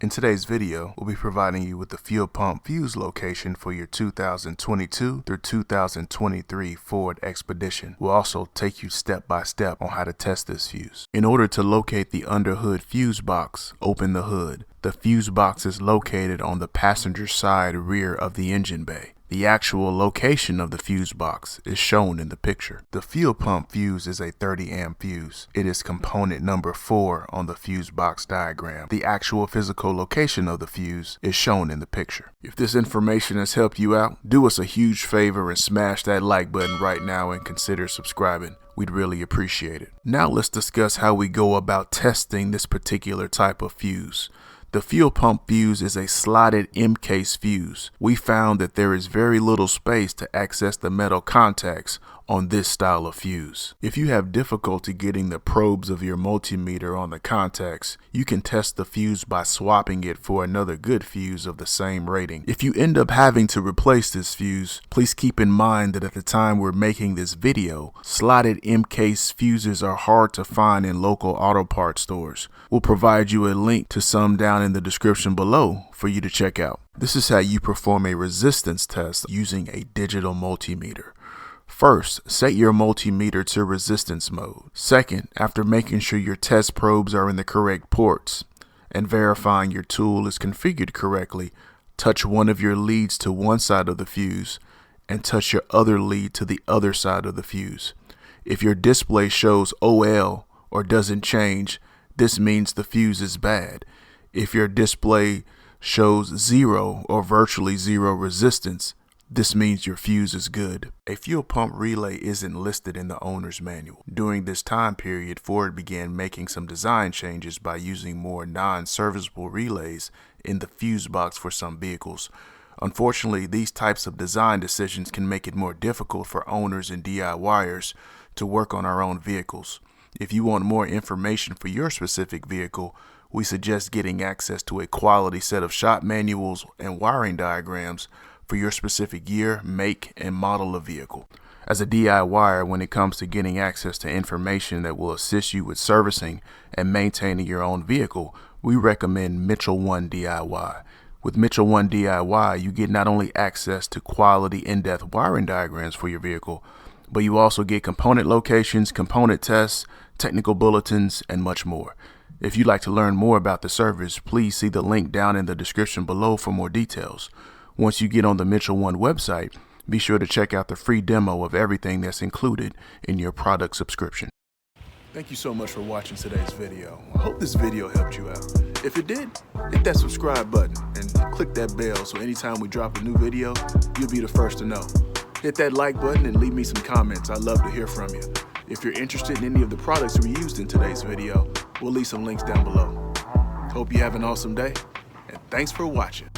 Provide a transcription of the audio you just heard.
In today's video, we'll be providing you with the fuel pump fuse location for your 2022 through 2023 Ford Expedition. We'll also take you step by step on how to test this fuse. In order to locate the underhood fuse box, open the hood. The fuse box is located on the passenger side rear of the engine bay. The actual location of the fuse box is shown in the picture. The fuel pump fuse is a 30 amp fuse. It is component number 4 on the fuse box diagram. The actual physical location of the fuse is shown in the picture. If this information has helped you out, do us a huge favor and smash that like button right now and consider subscribing. We'd really appreciate it. Now let's discuss how we go about testing this particular type of fuse. The fuel pump fuse is a slotted M-case fuse. We found that there is very little space to access the metal contacts on this style of fuse. If you have difficulty getting the probes of your multimeter on the contacts, you can test the fuse by swapping it for another good fuse of the same rating. If you end up having to replace this fuse, please keep in mind that at the time we're making this video, slotted M-case fuses are hard to find in local auto parts stores. We'll provide you a link to some down in the description below for you to check out. This is how you perform a resistance test using a digital multimeter. First, set your multimeter to resistance mode. Second, after making sure your test probes are in the correct ports and verifying your tool is configured correctly, touch one of your leads to one side of the fuse and touch your other lead to the other side of the fuse. If your display shows OL or doesn't change, this means the fuse is bad. If your display shows 0 or virtually 0 resistance, this means your fuse is good. A fuel pump relay isn't listed in the owner's manual. During this time period, Ford began making some design changes by using more non-serviceable relays in the fuse box for some vehicles. Unfortunately, these types of design decisions can make it more difficult for owners and DIYers to work on our own vehicles. If you want more information for your specific vehicle, we suggest getting access to a quality set of shop manuals and wiring diagrams for your specific year, make, and model of vehicle. As a DIYer, when it comes to getting access to information that will assist you with servicing and maintaining your own vehicle, we recommend Mitchell 1 DIY. With Mitchell 1 DIY, you get not only access to quality in-depth wiring diagrams for your vehicle, but you also get component locations, component tests, technical bulletins, and much more. If you'd like to learn more about the service, please see the link down in the description below for more details. Once you get on the Mitchell 1 website, be sure to check out the free demo of everything that's included in your product subscription. Thank you so much for watching today's video. I hope this video helped you out. If it did, hit that subscribe button and click that bell so anytime we drop a new video, you'll be the first to know. Hit that like button and leave me some comments. I'd love to hear from you. If you're interested in any of the products we used in today's video, we'll leave some links down below. Hope you have an awesome day, and thanks for watching.